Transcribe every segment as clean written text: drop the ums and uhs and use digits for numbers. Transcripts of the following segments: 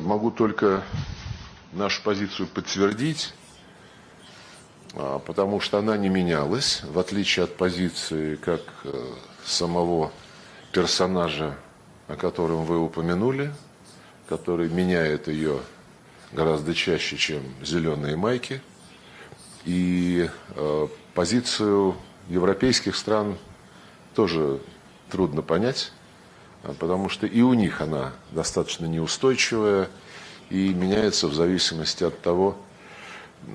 Могу только нашу позицию подтвердить, потому что она не менялась, в отличие от позиции как самого персонажа, о котором вы упомянули, который меняет ее гораздо чаще, чем зеленые майки. И позицию европейских стран тоже трудно понять, потому что и у них она достаточно неустойчивая и меняется в зависимости от того,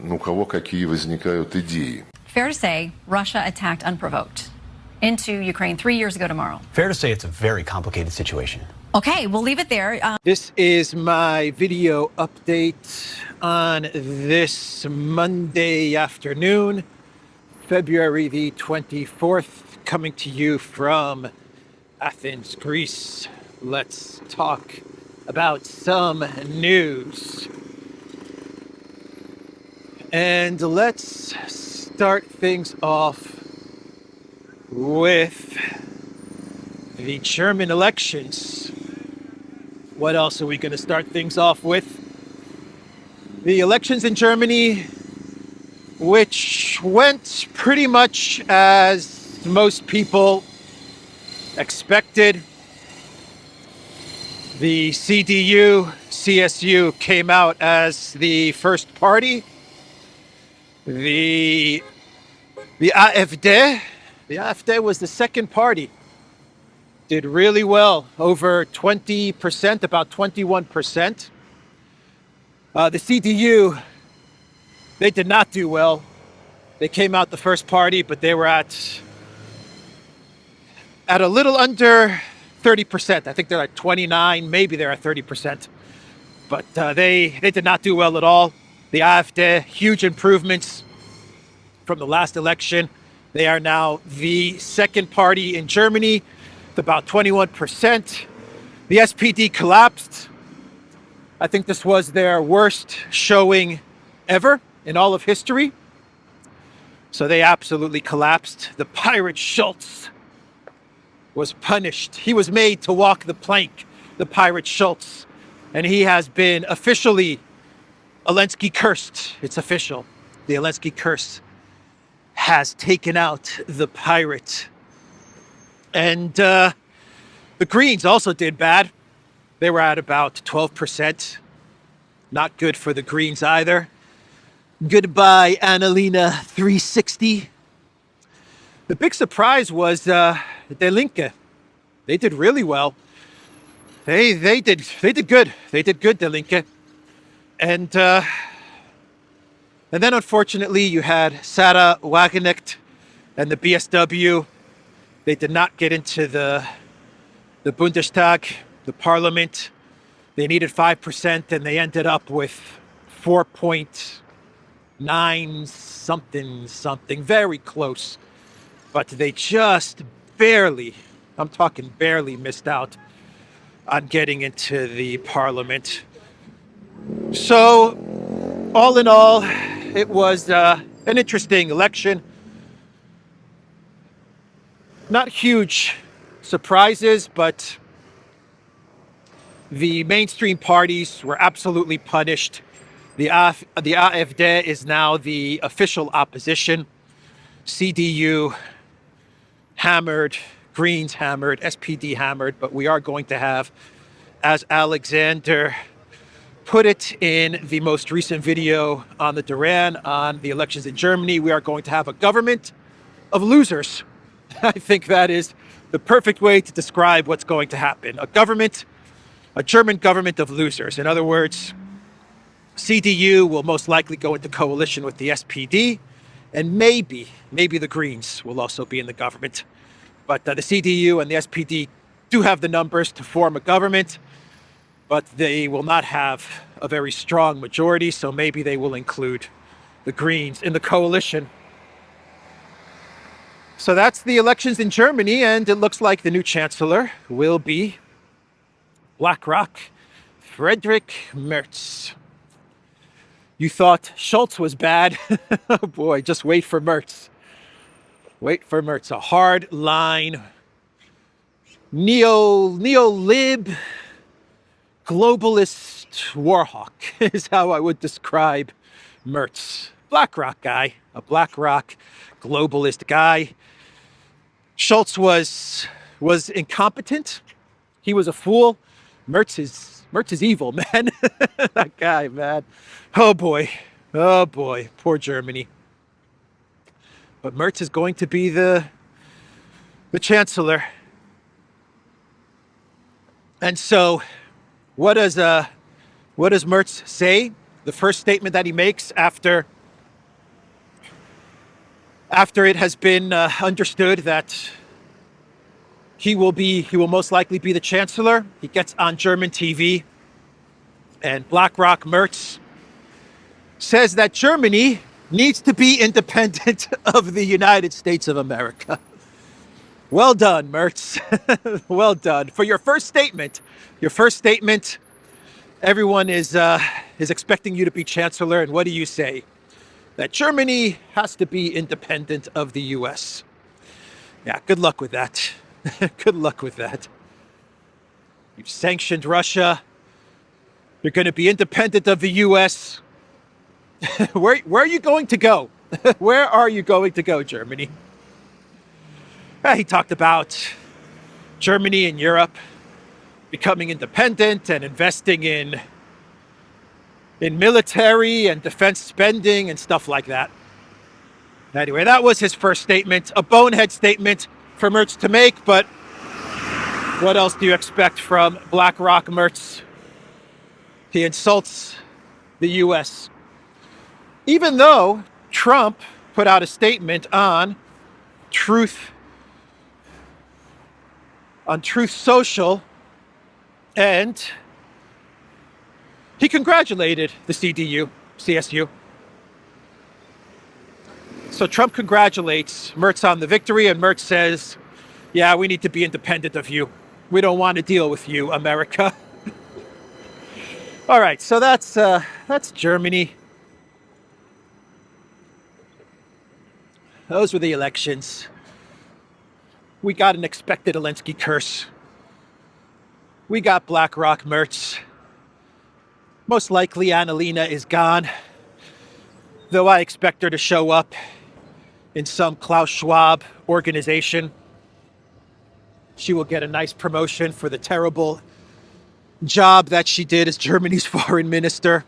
у кого какие возникают идеи. Fair to say, Russia attacked unprovoked into Ukraine 3 years ago tomorrow. Fair to say it's a very complicated situation. Okay, we'll leave it there. This is my video update on this Monday afternoon, February the 24th, coming to you from Athens, Greece. Let's talk about some news. And let's start things off with the German elections. What else are we going to start things off with? The elections in Germany, which went pretty much as most people expected. The CDU, CSU came out as the first party. The AfD was the second party. Did really well, over 20%, about 21%. The CDU, they did not do well. They came out the first party, but they were at a little under 30%. I think they're at 29, maybe they're at 30%. But they did not do well at all. The AfD, huge improvements from the last election. They are now the second party in Germany, with about 21%. The SPD collapsed. I think this was their worst showing ever in all of history. So they absolutely collapsed. The pirate Schulz was punished. He was made to walk the plank, the pirate Schulz. And he has been officially Elensky cursed. It's official. The Elensky curse has taken out the pirate. And the Greens also did bad. They were at about 12%. Not good for the Greens either. Goodbye, Annalena 360. The big surprise was Die Linke. They did really well. They did good. They did good, Die Linke. And then unfortunately you had Sarah Wagenknecht and the BSW. They did not get into the Bundestag, the parliament. They needed 5% and they ended up with 4.9 something, very close. But they just barely, I'm talking barely, missed out on getting into the parliament. So, all in all, it was an interesting election. Not huge surprises, but the mainstream parties were absolutely punished. The AfD is now the official opposition. CDU hammered, Greens hammered, SPD hammered, but we are going to have, as Alexander put it in the most recent video on the Duran on the elections in Germany, we are going to have a government of losers. I think that is the perfect way to describe what's going to happen. A German government of losers. In other words, CDU will most likely go into coalition with the SPD, and maybe the Greens will also be in the government. But the CDU and the SPD do have the numbers to form a government, but they will not have a very strong majority, so maybe they will include the Greens in the coalition. So that's the elections in Germany, and it looks like the new chancellor will be BlackRock, Friedrich Merz. You thought Schulz was bad? Oh boy, just wait for Merz. Wait for Merz, a hard line, neo-lib, globalist warhawk is how I would describe Merz. BlackRock guy, a BlackRock globalist guy. Schultz was incompetent. He was a fool. Merz is evil, man. That guy, man. Oh boy, poor Germany. But Merz is going to be the chancellor. And so, what does Merz say? The first statement that he makes after it has been understood that he will most likely be the chancellor, he gets on German TV, and BlackRock Merz says that Germany needs to be independent of the United States of America. Well done, Merz. Well done. For your first statement, everyone is expecting you to be chancellor, and what do you say? That Germany has to be independent of the US. Yeah, good luck with that. Good luck with that. You've sanctioned Russia. You're going to be independent of the US. Where are you going to go? Where are you going to go, Germany? He talked about Germany and Europe becoming independent and investing in military and defense spending and stuff like that. Anyway, that was his first statement, a bonehead statement for Merz to make, but what else do you expect from BlackRock Merz? He insults the US. Even though Trump put out a statement on Truth Social, and he congratulated the CSU. So Trump congratulates Merz on the victory, and Merz says, yeah, we need to be independent of you. We don't want to deal with you, America. All right, so that's Germany. Those were the elections. We got an expected Elensky curse. We got BlackRock Merz. Most likely Annalena is gone, though I expect her to show up in some Klaus Schwab organization. She will get a nice promotion for the terrible job that she did as Germany's foreign minister.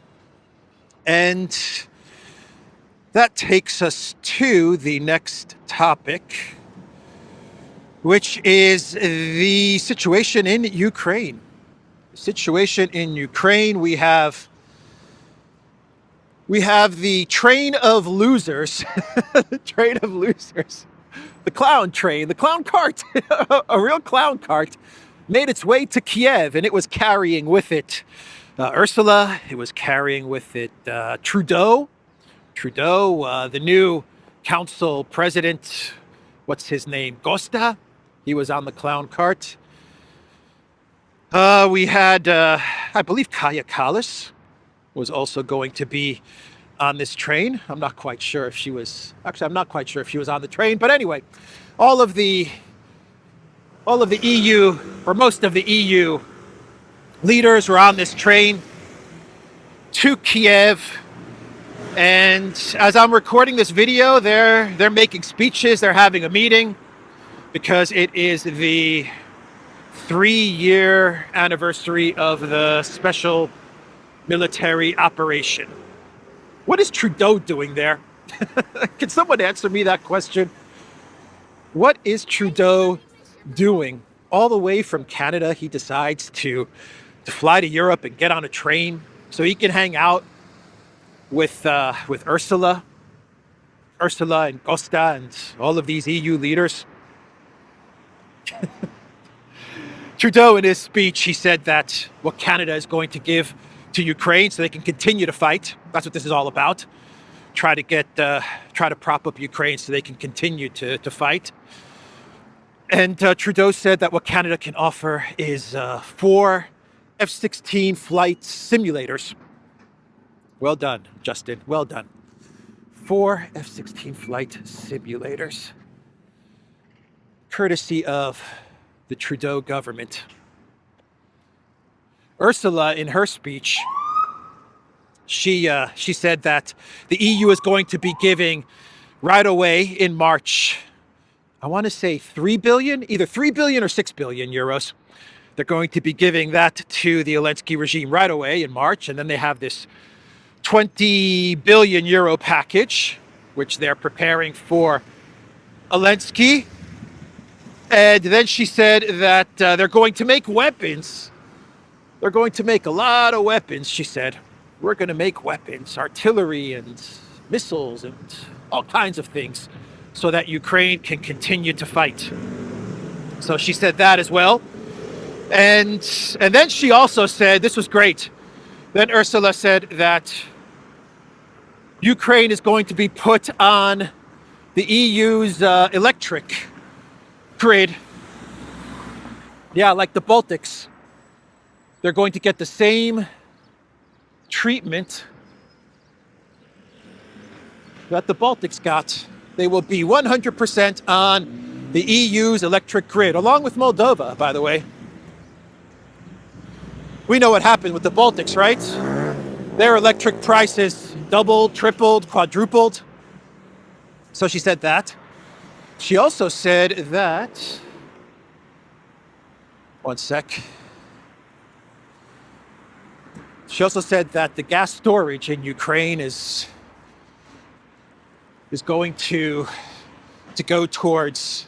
And that takes us to the next topic, which is the situation in Ukraine. The situation in Ukraine, we have the train of losers, the train of losers, the clown train, the clown cart, a real clown cart, made its way to Kiev, and it was carrying with it Ursula, it was carrying with it Trudeau, the new council president, what's his name, Costa, he was on the clown cart. We had, I believe, Kaya Kallas was also going to be on this train. I'm not quite sure if she was on the train, but anyway, all of the EU, or most of the EU leaders were on this train to Kiev. And as I'm recording this video, they're making speeches, they're having a meeting, because it is the 3-year anniversary of the special military operation. What is Trudeau doing there? Can someone answer me that question? What is Trudeau doing? All the way from Canada, he decides to fly to Europe and get on a train so he can hang out with Ursula and Costa and all of these EU leaders. Trudeau, in his speech, he said that what Canada is going to give to Ukraine so they can continue to fight. That's what this is all about. Try to prop up Ukraine so they can continue to fight. And Trudeau said that what Canada can offer is 4 F-16 flight simulators. Well done, Justin. Well done. 4 F-16 flight simulators, courtesy of the Trudeau government. Ursula, in her speech, She said that the EU is going to be giving right away in March, I want to say 3 billion, either 3 billion or 6 billion euros. They're going to be giving that to the Elensky regime right away in March. And then they have this 20 billion euro package, which they're preparing for Elensky. And then she said that they're going to make weapons. They're going to make a lot of weapons, she said. We're going to make weapons, artillery and missiles and all kinds of things so that Ukraine can continue to fight. So she said that as well. And then she also said, this was great. Then Ursula said that Ukraine is going to be put on the EU's electric grid. Yeah, like the Baltics. They're going to get the same treatment that the Baltics got. They will be 100% on the EU's electric grid, along with Moldova, by the way. We know what happened with the Baltics, right? Their electric prices doubled, tripled, quadrupled. So she said that. She also said that, one sec. She also said that the gas storage in Ukraine is going to go towards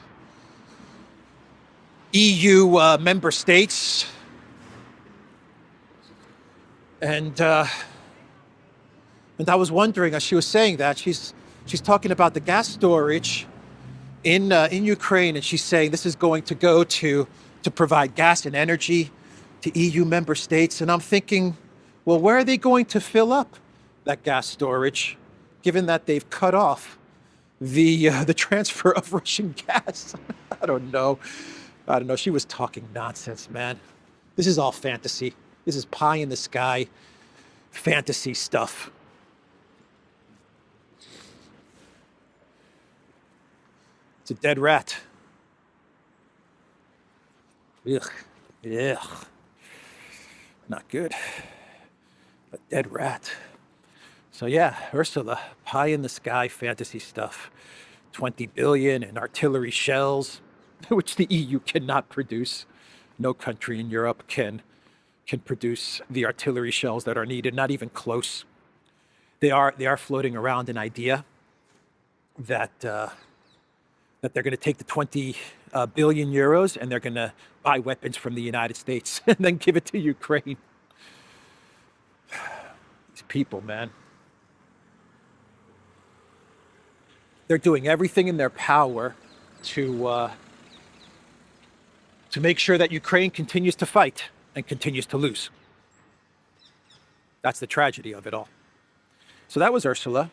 EU member states. And I was wondering, as she was saying that, she's talking about the gas storage in Ukraine, and she's saying this is going to go to provide gas and energy to EU member states. And I'm thinking, well, where are they going to fill up that gas storage, given that they've cut off the transfer of Russian gas? I don't know. She was talking nonsense, man. This is all fantasy. This is pie in the sky fantasy stuff. It's a dead rat. Ugh. Ugh. Not good. A dead rat. So yeah, Ursula, pie in the sky fantasy stuff. 20 billion in artillery shells, which the EU cannot produce. No country in Europe can produce the artillery shells that are needed, not even close. They are floating around an idea that they're going to take the 20 billion euros and they're going to buy weapons from the United States and then give it to Ukraine. These people, man. They're doing everything in their power to make sure that Ukraine continues to fight and continues to lose. That's the tragedy of it all. So that was Ursula.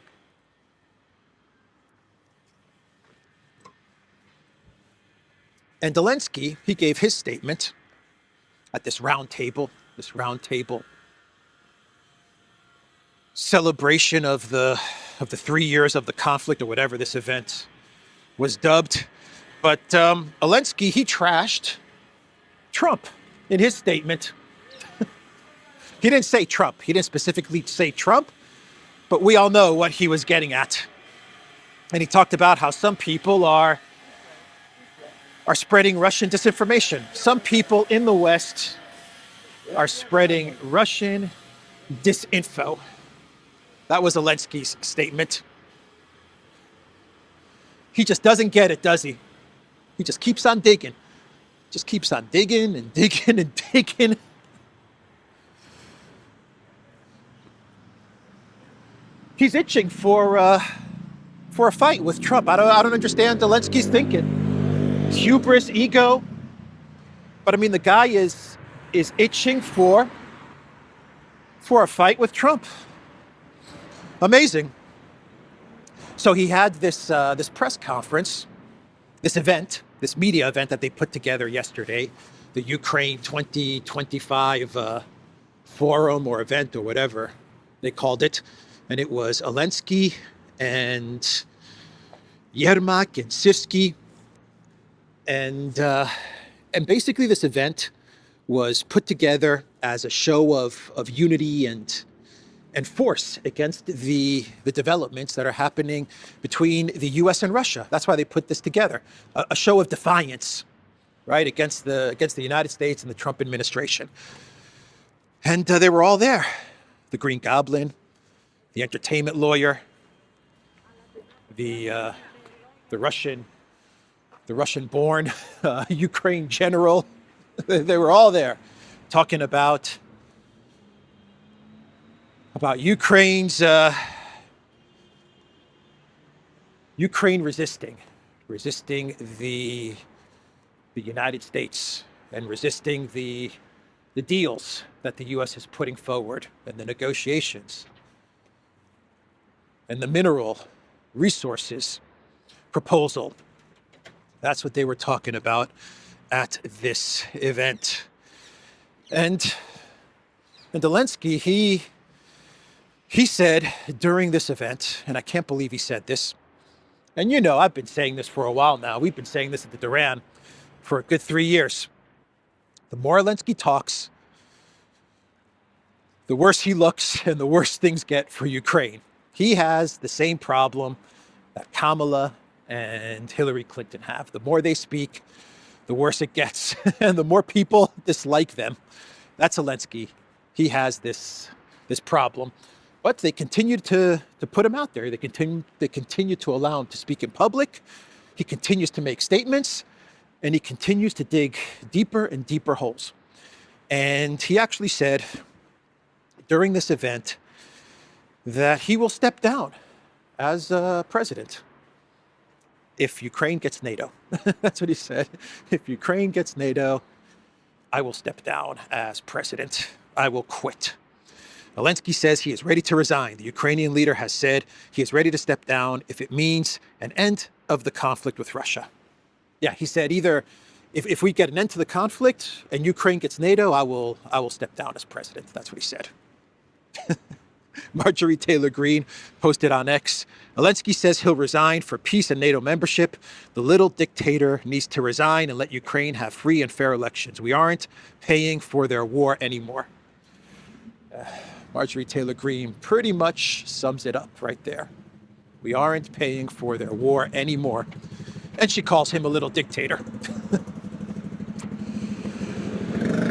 And Zelensky, he gave his statement at this round table celebration of the 3 years of the conflict, or whatever this event was dubbed. But Elensky, he trashed Trump in his statement. He didn't say Trump. He didn't specifically say Trump, but we all know what he was getting at. And he talked about how some people are spreading Russian disinformation. Some people in the West are spreading Russian disinfo. That was Zelensky's statement. He just doesn't get it, does he? He just keeps on digging. Just keeps on digging and digging and digging. He's itching for a fight with Trump. I don't understand Zelensky's thinking. Hubris, ego. But I mean, the guy is itching for a fight with Trump. Amazing. So he had this press conference, this event, this media event that they put together yesterday, the Ukraine 2025 forum or event or whatever they called it. And it was Elensky and Yermak and Sivsky. And basically this event was put together as a show of unity and and force against the developments that are happening between the US and Russia. That's why they put this together, a show of defiance, right, against the United States and the Trump administration. And they were all there. The Green Goblin, the entertainment lawyer, the Russian-born Ukraine general. They were all there talking about Ukraine's Ukraine resisting the United States and resisting the deals that the U.S. is putting forward and the negotiations and the mineral resources proposal. That's what they were talking about at this event. And Zelensky, he said during this event, and I can't believe he said this, and you know, I've been saying this for a while now. We've been saying this at the Duran for a good 3 years. The more Zelensky talks, the worse he looks and the worse things get for Ukraine. He has the same problem that Kamala and Hillary Clinton have. The more they speak, the worse it gets, and the more people dislike them. That's Zelensky. He has this problem. But they continue to put him out there. They continue to allow him to speak in public. He continues to make statements, and he continues to dig deeper and deeper holes. And he actually said during this event that he will step down as president if Ukraine gets NATO. That's what he said. If Ukraine gets NATO, I will step down as president. I will quit. Elensky says he is ready to resign. The Ukrainian leader has said he is ready to step down if it means an end of the conflict with Russia. Yeah, he said either if we get an end to the conflict and Ukraine gets NATO, I will step down as president. That's what he said. Marjorie Taylor Greene posted on X, Elensky says he'll resign for peace and NATO membership. The little dictator needs to resign and let Ukraine have free and fair elections. We aren't paying for their war anymore. Marjorie Taylor Greene pretty much sums it up right there. We aren't paying for their war anymore. And she calls him a little dictator.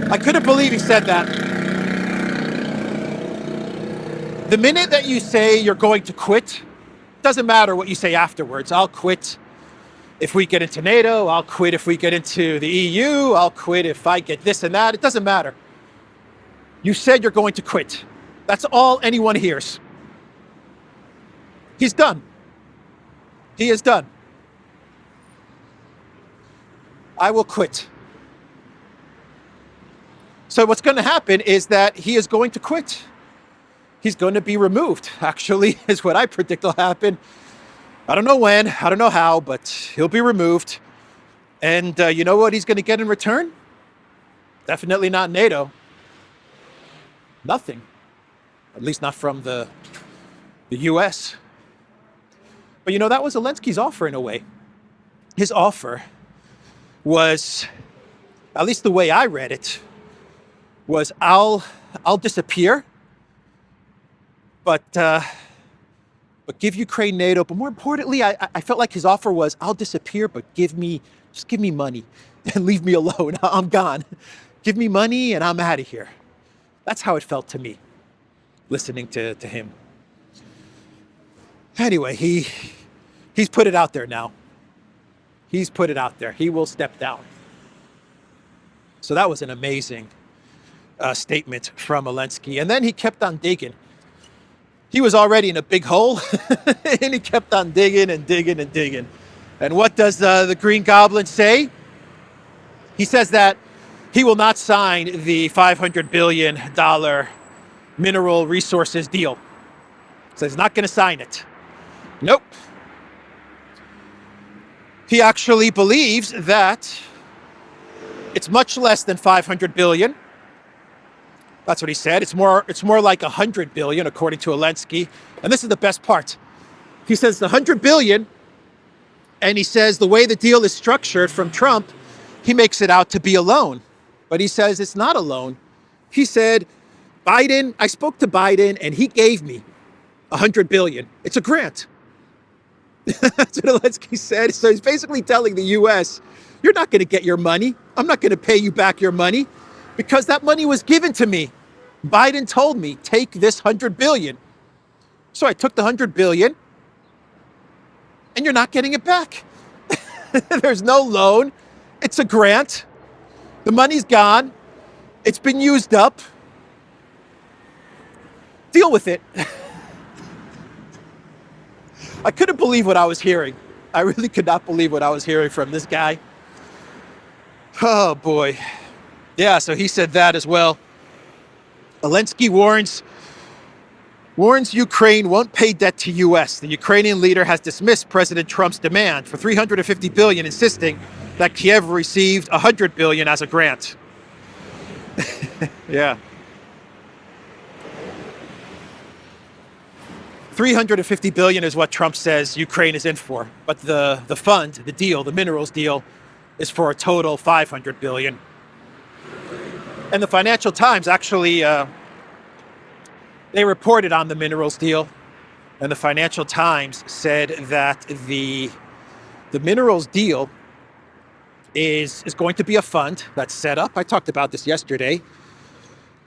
I couldn't believe he said that. The minute that you say you're going to quit, doesn't matter what you say afterwards. I'll quit if we get into NATO. I'll quit if we get into the EU. I'll quit if I get this and that. It doesn't matter. You said you're going to quit. That's all anyone hears. He's done. He is done. I will quit. So what's going to happen is that he is going to quit. He's going to be removed, actually, is what I predict will happen. I don't know when, I don't know how, but he'll be removed. And you know what he's going to get in return? Definitely not NATO. Nothing. At least not from the US. But you know, that was Zelensky's offer in a way. His offer was, at least the way I read it, was I'll disappear, but give Ukraine NATO. But more importantly, I felt like his offer was I'll disappear, but just give me money and leave me alone. I'm gone. Give me money and I'm out of here. That's how it felt to me, listening to him. Anyway, he's put it out there now. He's put it out there. He will step down. So that was an amazing statement from Elensky. And then he kept on digging. He was already in a big hole, and he kept on digging and digging and digging. And what does the Green Goblin say? He says that he will not sign the $500 billion mineral resources deal. So he's not going to sign it. Nope. He actually believes that it's much less than 500 billion. That's what he said. It's more like 100 billion, according to Elensky. And this is the best part. He says the 100 billion, and he says the way the deal is structured from Trump, he makes it out to be a loan. But he says it's not a loan. He said Biden, I spoke to Biden and he gave me $100 billion. It's a grant. That's what Elensky said. So he's basically telling the U.S., you're not going to get your money. I'm not going to pay you back your money because that money was given to me. Biden told me, take this $100 billion. So I took the $100 billion and you're not getting it back. There's no loan. It's a grant. The money's gone. It's been used up. Deal with it. I couldn't believe what I was hearing. I really could not believe what I was hearing from this guy. Oh boy. Yeah, so he said that as well. Elensky warns Ukraine won't pay debt to US. The Ukrainian leader has dismissed President Trump's demand for $350 billion, insisting that Kiev received $100 billion as a grant. Yeah. $350 billion is what Trump says Ukraine is in for. But the fund, the deal, the minerals deal, is for a total $500 billion. And the Financial Times actually, they reported on the minerals deal. And the Financial Times said that the minerals deal is going to be a fund that's set up. I talked about this yesterday.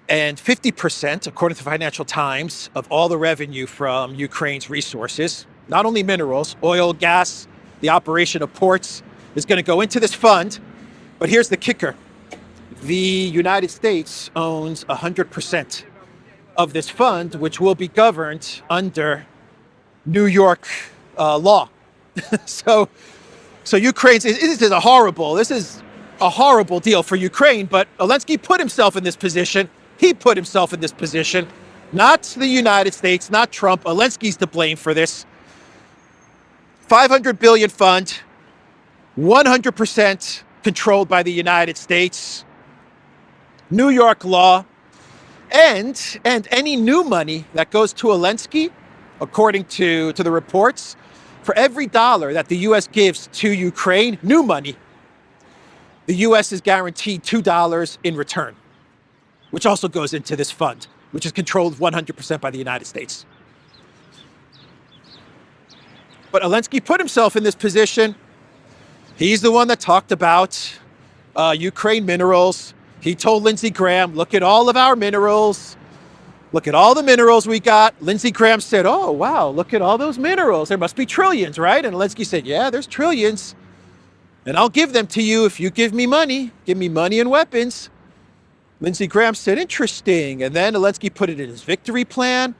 And 50%, according to the Financial Times, of all the revenue from Ukraine's resources, not only minerals, oil, gas, the operation of ports, is going to go into this fund. But here's the kicker. The United States owns 100% of this fund, which will be governed under New York law. So Ukraine's, this is a horrible deal for Ukraine, but Zelensky put himself in this position. He put himself in this position, not the United States, not Trump. Zelensky's to blame for this. $500 billion fund, 100% controlled by the United States, New York law, and any new money that goes to Zelensky, according to the reports, for every dollar that the U.S. gives to Ukraine, new money, the U.S. is guaranteed $2 in return, which also goes into this fund, which is controlled 100% by the United States. But Zelensky put himself in this position. He's the one that talked about Ukraine minerals. He told Lindsey Graham, look at all of our minerals. Look at all the minerals we got. Lindsey Graham said, oh, wow, look at all those minerals. There must be trillions, right? And Zelensky said, yeah, there's trillions. And I'll give them to you if you give me money. Give me money and weapons. Lindsey Graham said, interesting. And then Zelensky put it in his victory plan.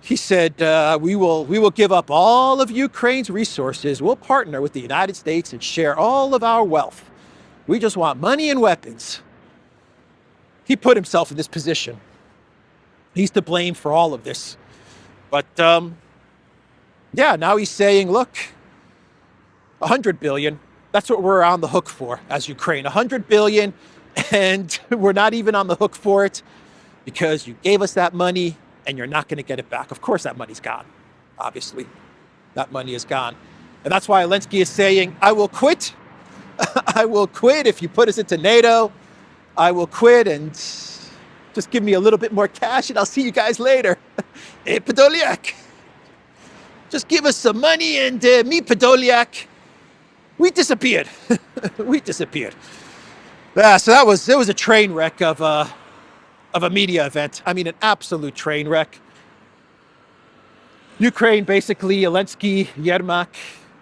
He said, we will give up all of Ukraine's resources. We'll partner with the United States and share all of our wealth. We just want money and weapons. He put himself in this position. He's to blame for all of this. But yeah, now he's saying, look, $100 billion, that's what we're on the hook for as Ukraine. $100 billion, and we're not even on the hook for it because you gave us that money and you're not going to get it back. Of course, that money's gone. Obviously, that money is gone. And that's why Zelensky is saying, I will quit. I will quit if you put us into NATO. I will quit and just give me a little bit more cash and I'll see you guys later. Hey, Podolyak. Just give us some money and me, Podolyak. We disappeared. We disappeared. Yeah, so it was a train wreck of a media event. I mean, an absolute train wreck. Ukraine, basically, Elensky, Yermak,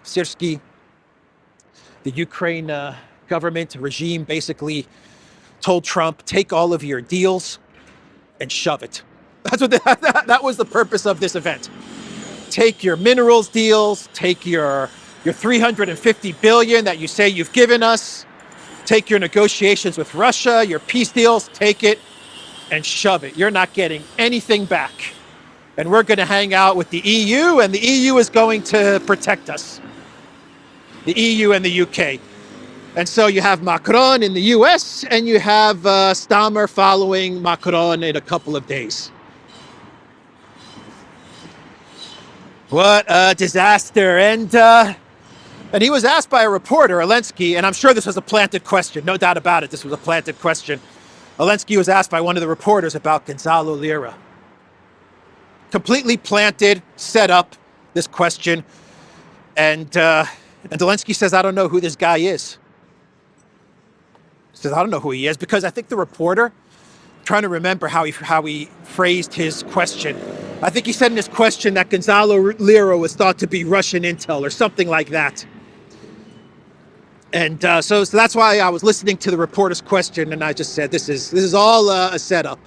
Syrsky, the Ukraine government regime basically told Trump, take all of your deals and shove it. That's what that was the purpose of this event. Take your minerals deals, take your $350 billion that you say you've given us, take your negotiations with Russia, your peace deals, take it and shove it. You're not getting anything back. And we're going to hang out with the EU, and the EU is going to protect us. The EU and the UK. And so you have Macron in the US, and you have Stammer following Macron in a couple of days. What a disaster. And he was asked by a reporter, Elensky, and I'm sure this was a planted question, no doubt about it, this was a planted question. Elensky was asked by one of the reporters about Gonzalo Lira. Completely planted, set up this question. And Zelensky says, I don't know who this guy is. He says, I don't know who he is, because I think the reporter, trying to remember how he phrased his question. I think he said in his question that Gonzalo Lira was thought to be Russian intel or something like that. And so that's why I was listening to the reporter's question, and I just said, this is all a setup.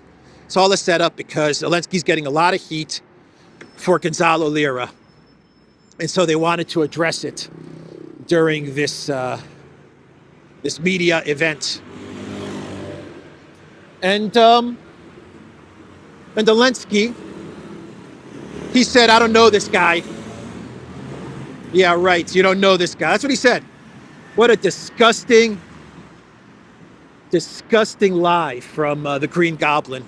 It's all a setup because Zelensky's getting a lot of heat for Gonzalo Lira. And so they wanted to address it during this this media event. And Zelensky, he said, I don't know this guy. Yeah, right, you don't know this guy. That's what he said. What a disgusting lie from the Green Goblin.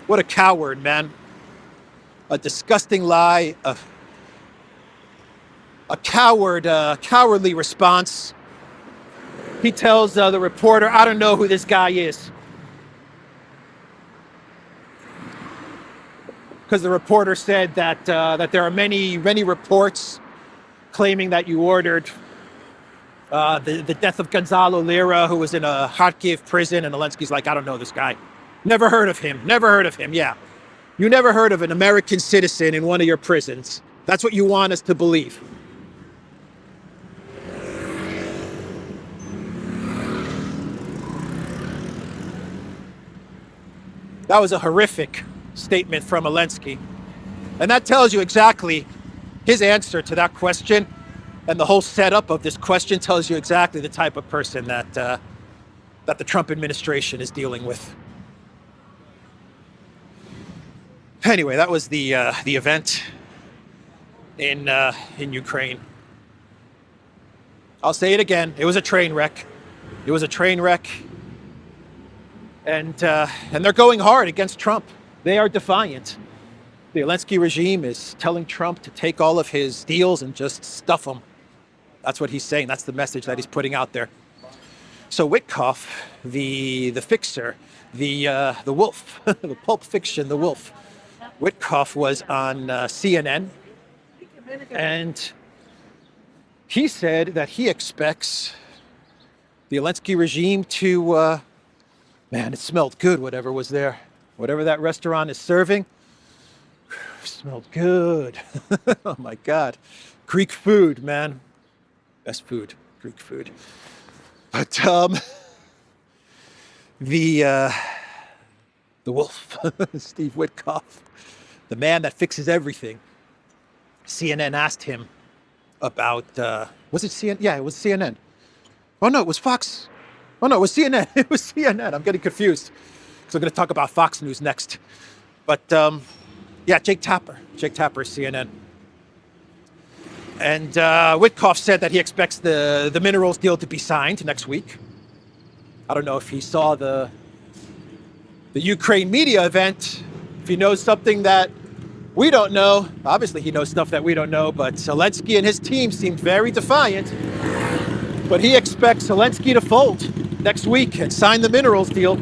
What a coward, man. A disgusting lie, a cowardly response. He tells the reporter, I don't know who this guy is. Because the reporter said that there are many reports claiming that you ordered the death of Gonzalo Lira, who was in a Kharkiv prison, and Zelensky's like, I don't know this guy. Never heard of him. Never heard of him. Yeah. You never heard of an American citizen in one of your prisons. That's what you want us to believe. That was a horrific statement from Elensky. And that tells you exactly his answer to that question. And the whole setup of this question tells you exactly the type of person that the Trump administration is dealing with. Anyway, that was the event in Ukraine. I'll say it again. It was a train wreck. It was a train wreck. And they're going hard against Trump. They are defiant. The Elensky regime is telling Trump to take all of his deals and just stuff them. That's what he's saying. That's the message that he's putting out there. So Witkoff, the fixer, the wolf, the pulp fiction, the wolf, Witkoff was on CNN, and he said that he expects the Zelensky regime to, man, it smelled good, whatever was there. Whatever that restaurant is serving, smelled good. Oh my God. Greek food, man. Best food, Greek food. But the wolf, Steve Witkoff, the man that fixes everything. CNN asked him about, was it CNN? Yeah, it was CNN. Oh no, it was Fox. Oh no, it was CNN. It was CNN. I'm getting confused. So we're going to talk about Fox News next. But yeah, Jake Tapper, CNN. And Witkoff said that he expects the minerals deal to be signed next week. I don't know if he saw the Ukraine media event, if he knows something that we don't know. Obviously, he knows stuff that we don't know, but Zelensky and his team seemed very defiant. But he expects Zelensky to fold next week and sign the minerals deal.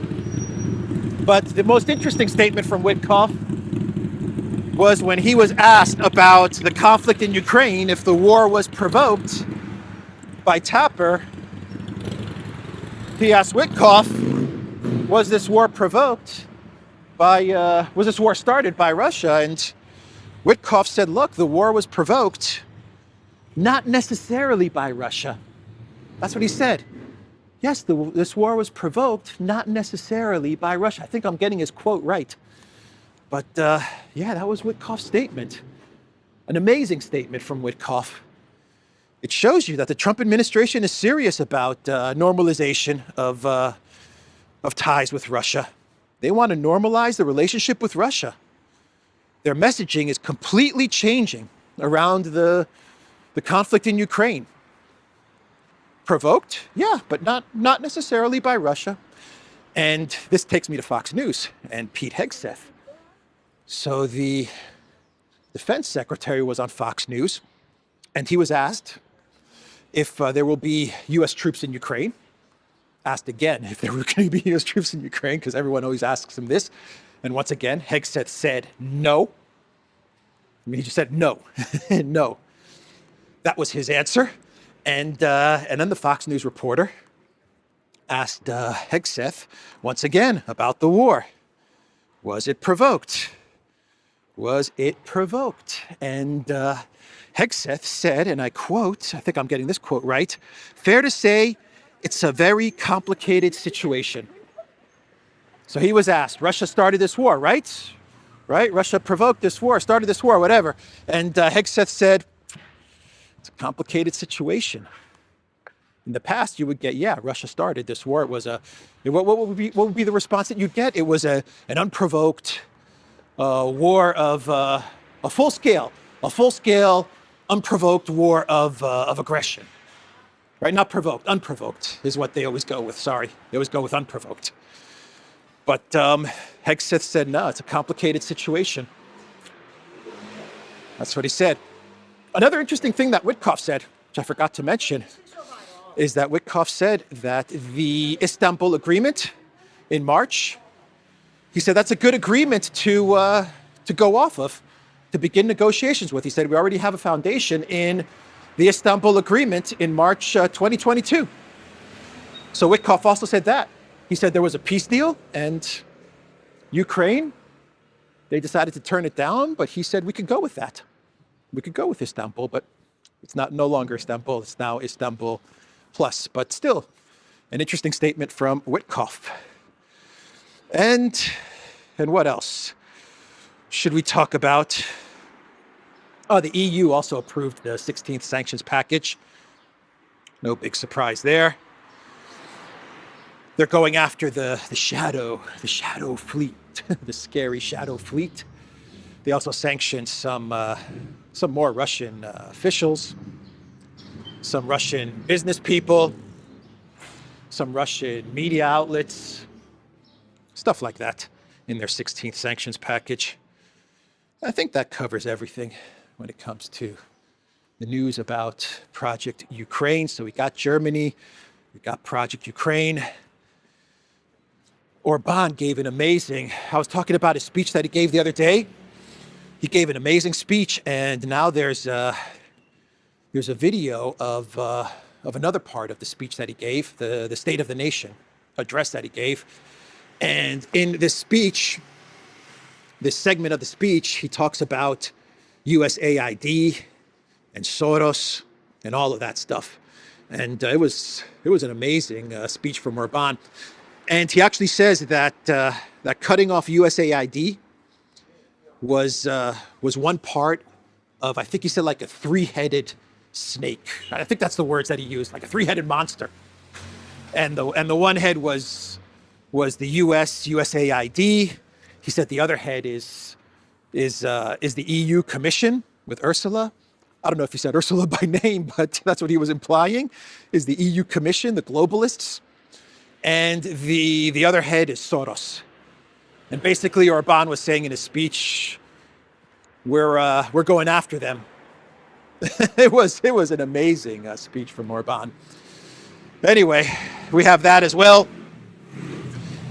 But the most interesting statement from Witkoff was when he was asked about the conflict in Ukraine, if the war was provoked by Tapper. He asked Witkoff, was this war provoked by, was this war started by Russia? And Witkoff said, look, the war was provoked not necessarily by Russia. That's what he said. Yes, this war was provoked not necessarily by Russia. I think I'm getting his quote right. But yeah, that was Witkoff's statement. An amazing statement from Witkoff. It shows you that the Trump administration is serious about normalization of ties with Russia. They want to normalize the relationship with Russia. Their messaging is completely changing around the conflict in Ukraine. Provoked? Yeah, but not necessarily by Russia. And this takes me to Fox News and Pete Hegseth. So the defense secretary was on Fox News, and he was asked if there will be U.S. troops in Ukraine. asked again if there were going to be U.S. troops in Ukraine, because everyone always asks him this. And once again, Hegseth said no. I mean, he just said no, no. That was his answer. And then the Fox News reporter asked Hegseth once again about the war. Was it provoked? Was it provoked? And Hegseth said, and I quote, I think I'm getting this quote right, fair to say it's a very complicated situation. So he was asked, Russia started this war, right? Right? Russia provoked this war, started this war, whatever. And Hegseth said, it's a complicated situation. In the past, you would get, yeah, Russia started this war. It was what would be the response that you'd get? It was an unprovoked war of a full-scale, unprovoked war of aggression. Right? Not provoked, unprovoked is what they always go with. Sorry, they always go with unprovoked. But Hegseth said, no, it's a complicated situation. That's what he said. Another interesting thing that Witkoff said, which I forgot to mention, is that Witkoff said that the Istanbul Agreement in March, he said that's a good agreement to go off of, to begin negotiations with. He said we already have a foundation in the Istanbul Agreement in March 2022. So Witkoff also said that. He said there was a peace deal and Ukraine, they decided to turn it down, but he said we could go with that. We could go with Istanbul, but it's no longer Istanbul, it's now Istanbul plus. But still, an interesting statement from Witkoff. And what else should we talk about? Oh, the EU also approved the 16th sanctions package. No big surprise there. They're going after the shadow fleet, the scary shadow fleet. They also sanctioned some more Russian officials, some Russian business people, some Russian media outlets, stuff like that in their 16th sanctions package. I think that covers everything when it comes to the news about Project Ukraine. So we got Germany, we got Project Ukraine. Orban gave an amazing, I was talking about his speech that he gave the other day. He gave an amazing speech, and now there's a video of another part of the speech that he gave, the State of the Nation address that he gave. And in this speech, this segment of the speech, he talks about USAID and Soros and all of that stuff. And it was an amazing speech from Orban. And he actually says that that cutting off USAID was one part of, I think he said, like a three-headed snake. I think that's the words that he used, like a three-headed monster. And the one head was the USAID. He said the other head is the EU Commission with Ursula. I don't know if he said Ursula by name, but that's what he was implying, is the EU Commission, the globalists. And the other head is Soros. And basically Orban was saying in his speech, we're going after them. It was an amazing speech from Orban. Anyway, we have that as well.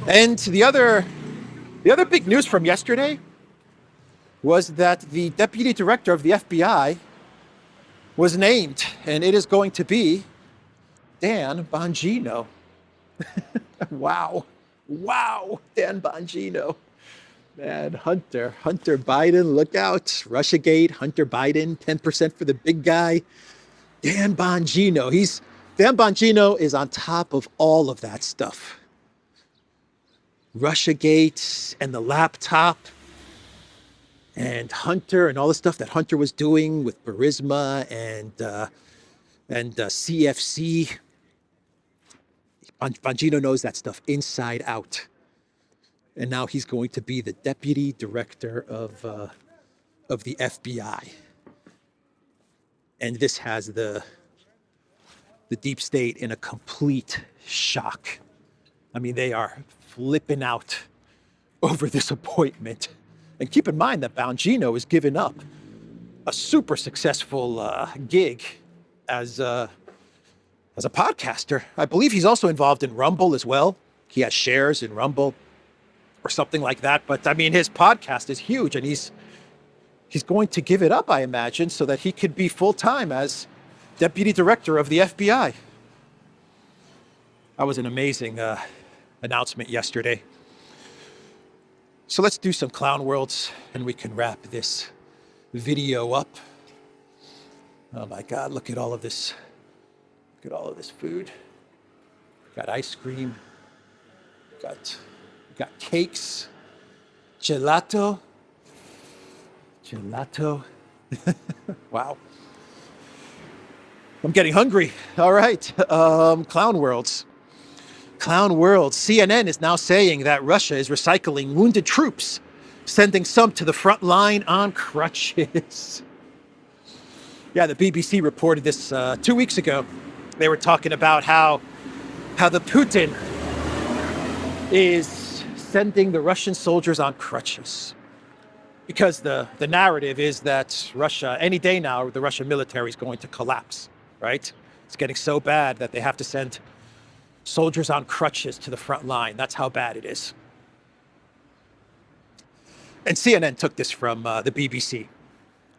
And the other big news from yesterday was that the deputy director of the FBI was named, and it is going to be Dan Bongino. Wow, Dan Bongino. Man, Hunter Biden, look out. Russiagate, Hunter Biden, 10% for the big guy. Dan Bongino, Dan Bongino is on top of all of that stuff. Russiagate and the laptop and Hunter and all the stuff that Hunter was doing with Burisma and CFC. Bongino knows that stuff inside out. And now he's going to be the deputy director of the FBI. And this has the deep state in a complete shock. I mean, they are flipping out over this appointment. And keep in mind that Bongino has given up a super successful gig as as a podcaster. I believe he's also involved in Rumble as well. He has shares in Rumble or something like that. But I mean, his podcast is huge, and he's going to give it up, I imagine, so that he could be full-time as deputy director of the FBI. That was an amazing announcement yesterday. So let's do some clown worlds, and we can wrap this video up. Oh my God, look at all of this. Look at all of this food. Got ice cream. Got cakes. Gelato. Wow. I'm getting hungry. All right. Clown worlds. CNN is now saying that Russia is recycling wounded troops, sending some to the front line on crutches. Yeah, the BBC reported this 2 weeks ago. They were talking about how the Putin is sending the Russian soldiers on crutches. Because the narrative is that Russia, any day now, the Russian military is going to collapse, right? It's getting so bad that they have to send soldiers on crutches to the front line. That's how bad it is. And CNN took this from the BBC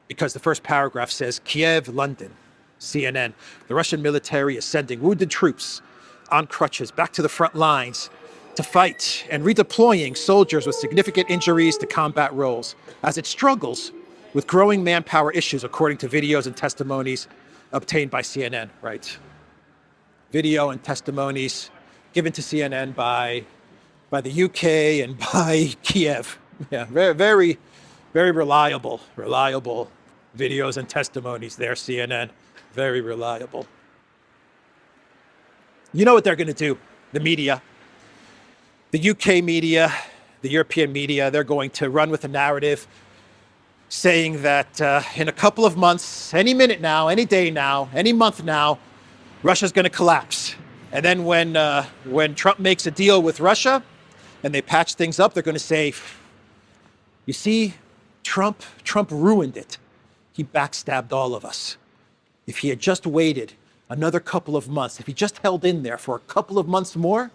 because the first paragraph says, Kiev, London, CNN, the Russian military is sending wounded troops on crutches back to the front lines to fight and redeploying soldiers with significant injuries to combat roles as it struggles with growing manpower issues, according to videos and testimonies obtained by CNN, right? Video and testimonies given to CNN by the UK and by Kiev. Yeah, very reliable videos and testimonies there, CNN. Very reliable. You know what they're going to do, the media. The UK media, the European media, they're going to run with a narrative saying that in a couple of months, any minute now, any day now, any month now, Russia's going to collapse. And then when Trump makes a deal with Russia and they patch things up, they're going to say, you see, Trump ruined it. He backstabbed all of us. If he had just waited another couple of months, if he just held in there for a couple of months more,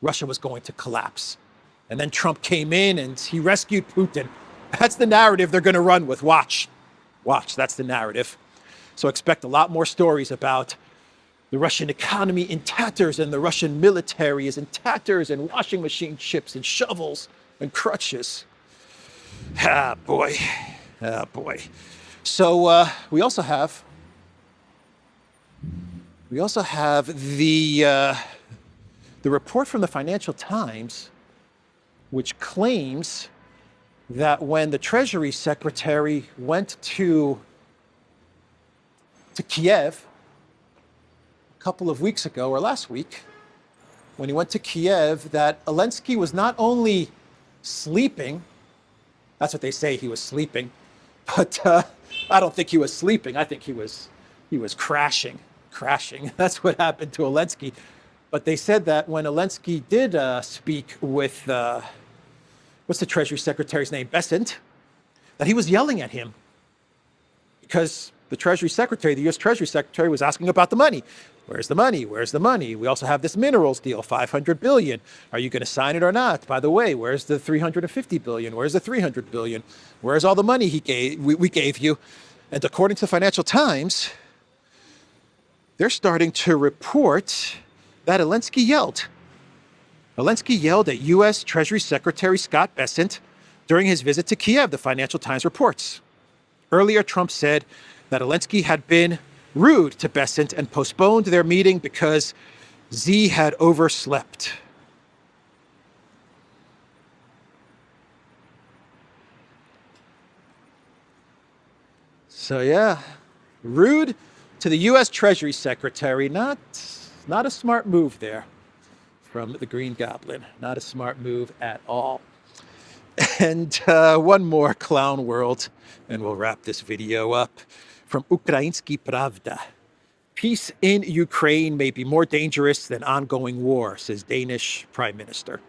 Russia was going to collapse. And then Trump came in and he rescued Putin. That's the narrative they're going to run with. Watch, that's the narrative. So expect a lot more stories about the Russian economy in tatters and the Russian military is in tatters and washing machine chips and shovels and crutches. Ah, boy. So we also have the report from the Financial Times, which claims that when the Treasury Secretary went to Kiev a couple of weeks ago, or last week, when he went to Kiev, that Elensky was not only sleeping, that's what they say, he was sleeping, but I don't think he was sleeping. I think he was crashing. That's what happened to Elensky. But they said that when Elensky did speak with, what's the Treasury Secretary's name, Besant, that he was yelling at him because the Treasury Secretary, the U.S. Treasury Secretary, was asking about the money. Where's the money? Where's the money? We also have this minerals deal, $500 billion. Are you going to sign it or not? By the way, where's the $350 billion? Where's the $300 billion? Where's all the money we gave you? And according to the Financial Times, they're starting to report that Elensky yelled. Elensky yelled at U.S. Treasury Secretary Scott Bessent during his visit to Kiev, the Financial Times reports. Earlier, Trump said that Elensky had been rude to Bessent and postponed their meeting because Z had overslept. So yeah, rude to the U.S. Treasury Secretary. Not a smart move there from the Green Goblin. Not a smart move at all. And one more clown world, and we'll wrap this video up. From Ukrainsky Pravda. Peace in Ukraine may be more dangerous than ongoing war, says Danish Prime Minister.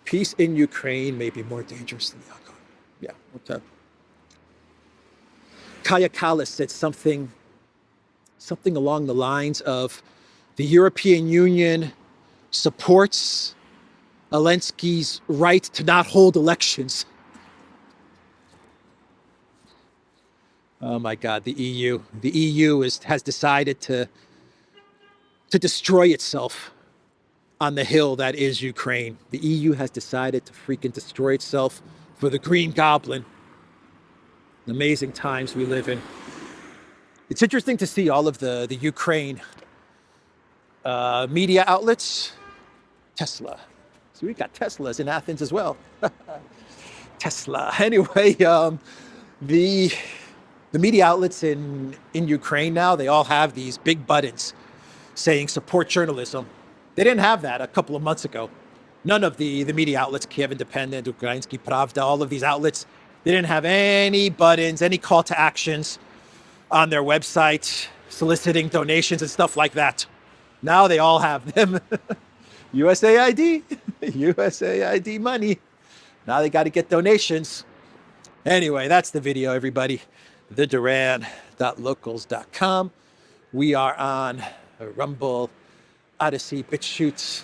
Peace in Ukraine may be more dangerous than the ongoing. Yeah, what's up? Kaya Kallas said something something along the lines of the European Union supports Elensky's right to not hold elections. Oh my God, the EU. The EU has decided to destroy itself on the hill that is Ukraine. The EU has decided to freaking destroy itself for the Green Goblin. Amazing times we live in. It's interesting to see all of the Ukraine media outlets. Tesla. So we've got Teslas in Athens as well. Tesla. Anyway, the media outlets in Ukraine now, they all have these big buttons saying support journalism. They didn't have that a couple of months ago. None of the media outlets, Kiev Independent, Ukrainsky Pravda, all of these outlets, they didn't have any buttons, any call to actions on their website, soliciting donations and stuff like that. Now they all have them. USAID, USAID money. Now they got to get donations. Anyway, that's the video, everybody. TheDuran.locals.com. We are on Rumble, ODYSEE, BitChute,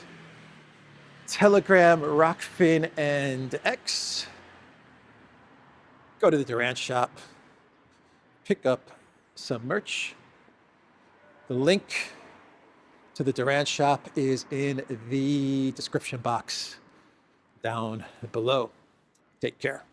Telegram, Rockfin, and X. Go to the Duran shop. Pick up some merch. The link to the Duran shop is in the description box down below. Take care.